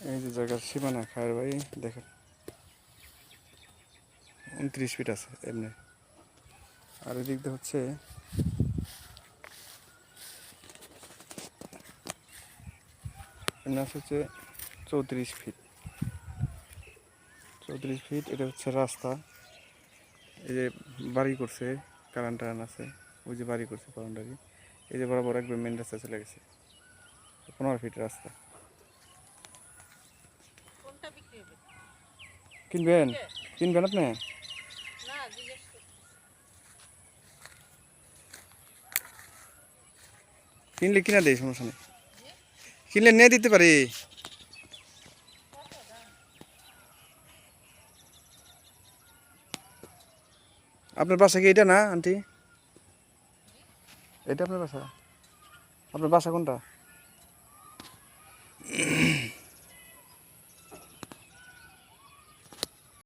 এই যে জায়গার সীমানা খায়ের বাড়ি দেখেন 29 ফিট আছে এমনি। আর এদিক দিয়ে হচ্ছে এমনি আছে হচ্ছে 34 ফিট। 34 ফিট এটা হচ্ছে রাস্তা। এই যে বাড়ি করছে, কারেন্ট টারেন্ট আছে, ওই যে বাড়ি করছে বাউন্ডারি। এই যে বরাবর একবার মেন রাস্তা চলে গেছে 15 ফিট রাস্তা। কিনবেন কিনবেন আপনি? কিনলে কিনা দেয়, সমস্যা নেই, কিনলে নিয়ে দিতে পারি। আপনার বাসা কি এটা না আন্টি? এটা আপনার বাসা? আপনার বাসা কোনটা?